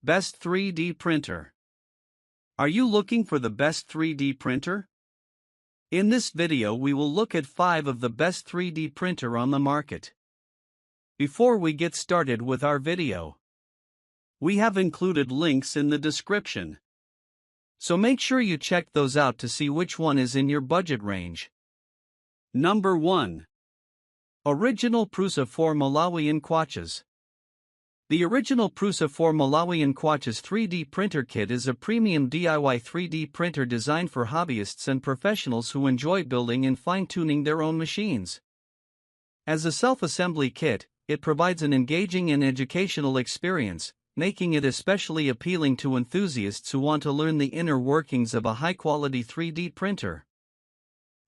Best 3D printer. Are you looking for the best 3D printer? In this video we will look at 5 of the best 3D printer on the market. Before we get started with our video, we have included links in the description. So make sure you check those out to see which one is in your budget range. Number 1. Original Prusa 4 Malawian Kwachas. The original Prusa 4 Malawian Kwachas 3D printer kit is a premium DIY 3D printer designed for hobbyists and professionals who enjoy building and fine-tuning their own machines. As a self-assembly kit, it provides an engaging and educational experience, making it especially appealing to enthusiasts who want to learn the inner workings of a high-quality 3D printer.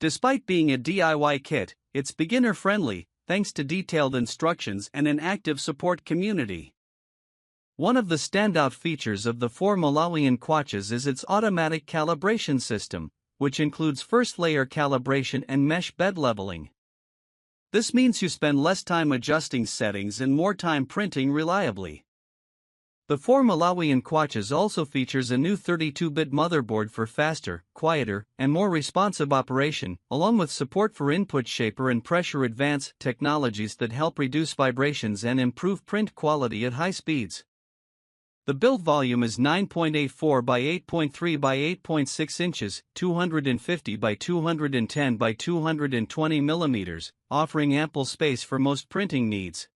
Despite being a DIY kit, it's beginner-friendly, thanks to detailed instructions and an active support community. One of the standout features of the 4 Malawian Kwachas is its automatic calibration system, which includes first-layer calibration and mesh bed leveling. This means you spend less time adjusting settings and more time printing reliably. The 4 Malawian Kwachas also features a new 32-bit motherboard for faster, quieter, and more responsive operation, along with support for input shaper and pressure advance technologies that help reduce vibrations and improve print quality at high speeds. The build volume is 9.84 by 8.3 by 8.6 inches, 250 by 210 by 220 millimeters, offering ample space for most printing needs.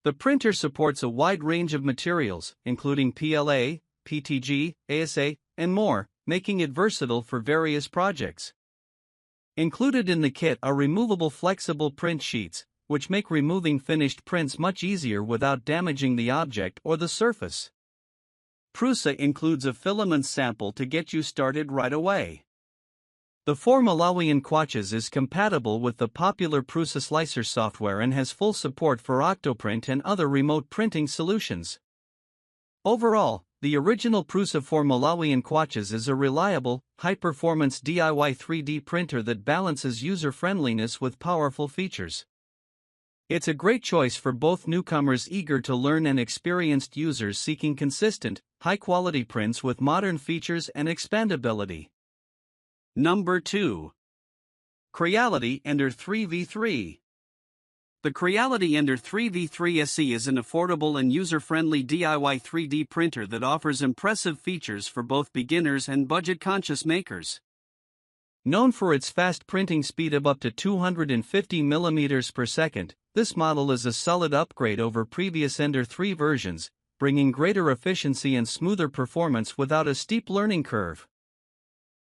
The printer supports a wide range of materials, including PLA, PTG, ASA, and more, making it versatile for various projects. Included in the kit are removable flexible print sheets, which make removing finished prints much easier without damaging the object or the surface. Prusa includes a filament sample to get you started right away. The 4 Malawian Kwachas is compatible with the popular Prusa Slicer software and has full support for Octoprint and other remote printing solutions. Overall, the original Prusa 4 Malawian Kwachas is a reliable, high-performance DIY 3D printer that balances user-friendliness with powerful features. It's a great choice for both newcomers eager to learn and experienced users seeking consistent, high-quality prints with modern features and expandability. Number 2. Creality Ender-3 V3. The Creality Ender-3 V3 SE is an affordable and user-friendly DIY 3D printer that offers impressive features for both beginners and budget-conscious makers. Known for its fast printing speed of up to 250 mm per second, this model is a solid upgrade over previous Ender-3 versions, bringing greater efficiency and smoother performance without a steep learning curve.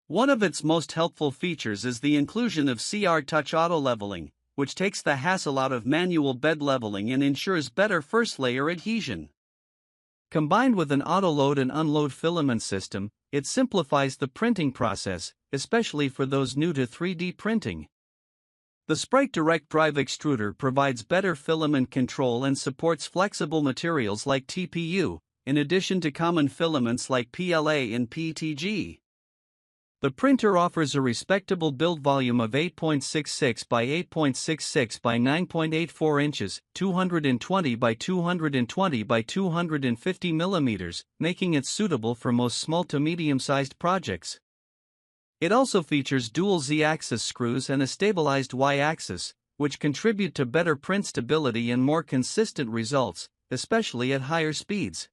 One of its most helpful features is the inclusion of CR Touch Auto Leveling, which takes the hassle out of manual bed leveling and ensures better first-layer adhesion. Combined with an auto-load and unload filament system, it simplifies the printing process, especially for those new to 3D printing. The Sprite Direct Drive Extruder provides better filament control and supports flexible materials like TPU, in addition to common filaments like PLA and PETG. The printer offers a respectable build volume of 8.66 by 8.66 by 9.84 inches, 220 by 220 by 250 millimeters, making it suitable for most small to medium-sized projects. It also features dual Z-axis screws and a stabilized Y-axis, which contribute to better print stability and more consistent results, especially at higher speeds.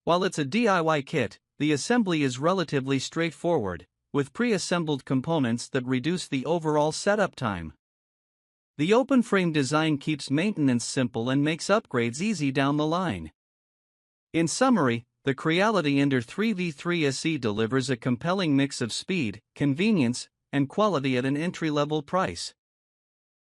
While it's a DIY kit, the assembly is relatively straightforward, with pre-assembled components that reduce the overall setup time. The open-frame design keeps maintenance simple and makes upgrades easy down the line. In summary, the Creality Ender-3 V3 SE delivers a compelling mix of speed, convenience, and quality at an entry-level price.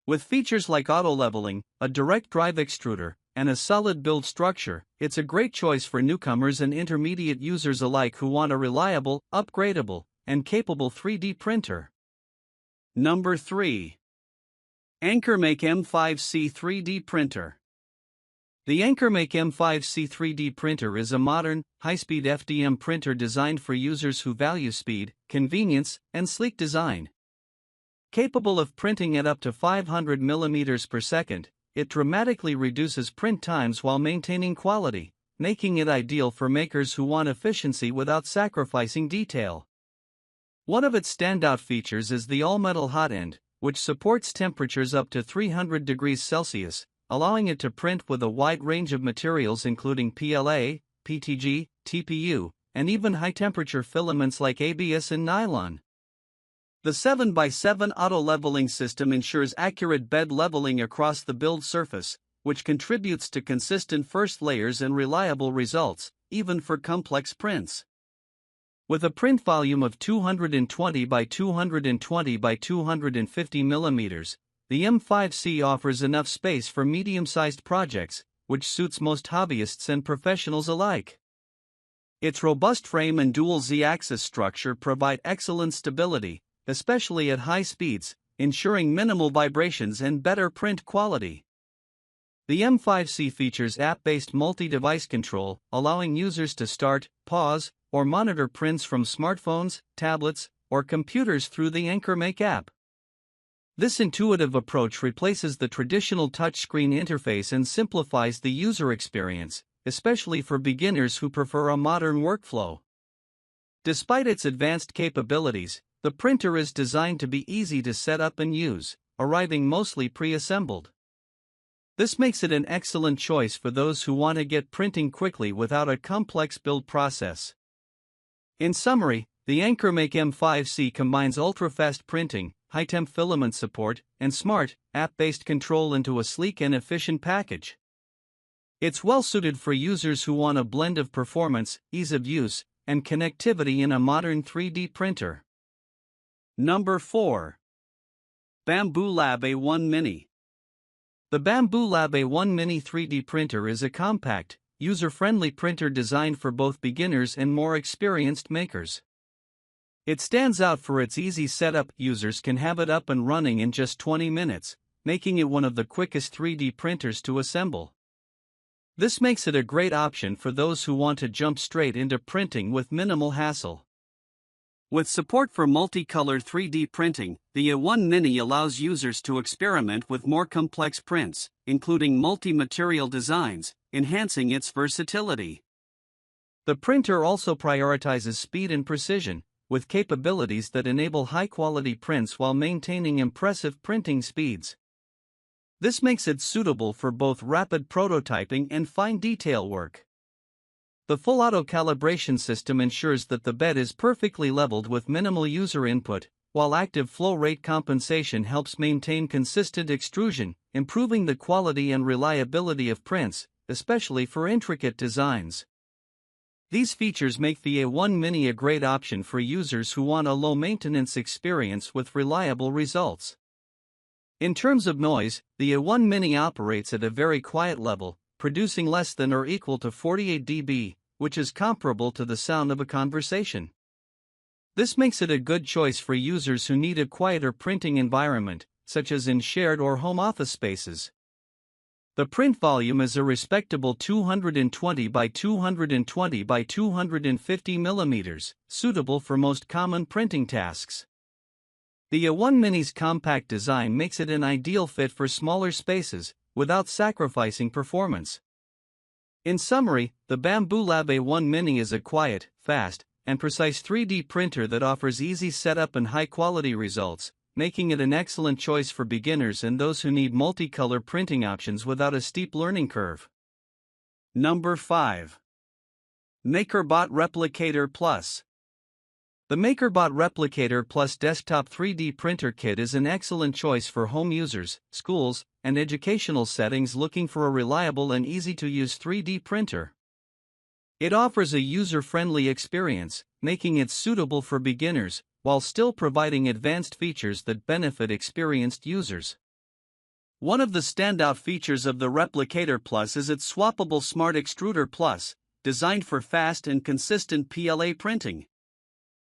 With features like auto-leveling, a direct drive extruder, and a solid build structure, it's a great choice for newcomers and intermediate users alike who want a reliable, upgradable, and capable 3D printer. Number 3. AnkerMake M5C 3D Printer. The AnkerMake M5C 3D printer is a modern, high-speed FDM printer designed for users who value speed, convenience, and sleek design. Capable of printing at up to 500 mm per second, it dramatically reduces print times while maintaining quality, making it ideal for makers who want efficiency without sacrificing detail. One of its standout features is the all-metal hot end, which supports temperatures up to 300 degrees Celsius, allowing it to print with a wide range of materials including PLA, PTG, TPU, and even high-temperature filaments like ABS and nylon. The 7x7 auto-leveling system ensures accurate bed leveling across the build surface, which contributes to consistent first layers and reliable results, even for complex prints. With a print volume of 220 by 220 by 250 mm, the M5C offers enough space for medium-sized projects, which suits most hobbyists and professionals alike. Its robust frame and dual Z-axis structure provide excellent stability, especially at high speeds, ensuring minimal vibrations and better print quality. The M5C features app-based multi-device control, allowing users to start, pause, or monitor prints from smartphones, tablets, or computers through the AnkerMake app. This intuitive approach replaces the traditional touchscreen interface and simplifies the user experience, especially for beginners who prefer a modern workflow. Despite its advanced capabilities, the printer is designed to be easy to set up and use, arriving mostly pre-assembled. This makes it an excellent choice for those who want to get printing quickly without a complex build process. In summary, the AnkerMake M5C combines ultra-fast printing, high-temp filament support, and smart, app-based control into a sleek and efficient package. It's well-suited for users who want a blend of performance, ease of use, and connectivity in a modern 3D printer. Number 4. Bambu Lab A1 Mini. The Bambu Lab A1 Mini 3D printer is a compact, user-friendly printer designed for both beginners and more experienced makers. It stands out for its easy setup. Users can have it up and running in just 20 minutes, making it one of the quickest 3D printers to assemble. This makes it a great option for those who want to jump straight into printing with minimal hassle. With support for multicolor 3D printing, the A1 Mini allows users to experiment with more complex prints, including multi-material designs, enhancing its versatility. The printer also prioritizes speed and precision, with capabilities that enable high-quality prints while maintaining impressive printing speeds. This makes it suitable for both rapid prototyping and fine detail work. The full auto-calibration system ensures that the bed is perfectly leveled with minimal user input, while active flow rate compensation helps maintain consistent extrusion, improving the quality and reliability of prints, especially for intricate designs. These features make the A1 Mini a great option for users who want a low-maintenance experience with reliable results. In terms of noise, the A1 Mini operates at a very quiet level, producing less than or equal to 48 dB, which is comparable to the sound of a conversation. This makes it a good choice for users who need a quieter printing environment, such as in shared or home office spaces. The print volume is a respectable 220 by 220 by 250 mm, suitable for most common printing tasks. The A1 Mini's compact design makes it an ideal fit for smaller spaces, without sacrificing performance. In summary, the Bambu Lab A1 Mini is a quiet, fast, and precise 3D printer that offers easy setup and high-quality results, making it an excellent choice for beginners and those who need multicolor printing options without a steep learning curve. Number 5. MakerBot Replicator Plus. The MakerBot Replicator Plus Desktop 3D Printer Kit is an excellent choice for home users, schools, and educational settings looking for a reliable and easy-to-use 3D printer. It offers a user-friendly experience, making it suitable for beginners, while still providing advanced features that benefit experienced users. One of the standout features of the Replicator Plus is its swappable Smart Extruder Plus, designed for fast and consistent PLA printing.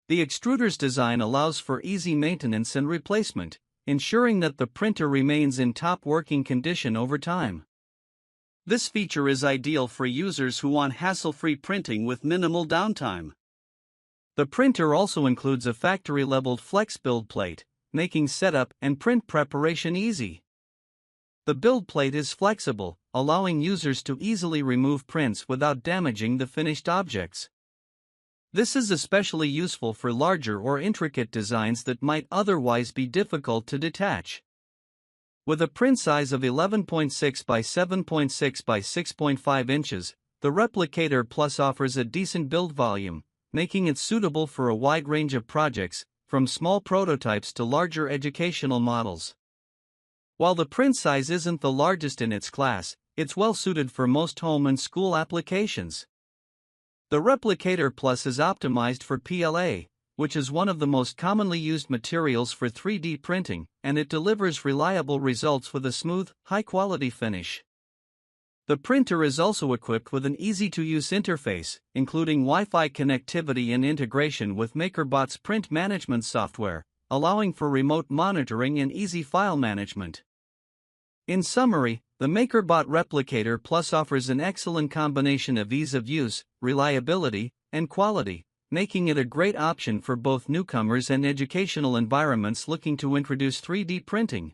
The extruder's design allows for easy maintenance and replacement, ensuring that the printer remains in top working condition over time. This feature is ideal for users who want hassle-free printing with minimal downtime. The printer also includes a factory-leveled flex build plate, making setup and print preparation easy. The build plate is flexible, allowing users to easily remove prints without damaging the finished objects. This is especially useful for larger or intricate designs that might otherwise be difficult to detach. With a print size of 11.6 by 7.6 by 6.5 inches, the Replicator Plus offers a decent build volume, making it suitable for a wide range of projects, from small prototypes to larger educational models. While the print size isn't the largest in its class, it's well suited for most home and school applications. The Replicator Plus is optimized for PLA, which is one of the most commonly used materials for 3D printing, and it delivers reliable results with a smooth, high-quality finish. The printer is also equipped with an easy-to-use interface, including Wi-Fi connectivity and integration with MakerBot's print management software, allowing for remote monitoring and easy file management. In summary, the MakerBot Replicator Plus offers an excellent combination of ease of use, reliability, and quality, making it a great option for both newcomers and educational environments looking to introduce 3D printing.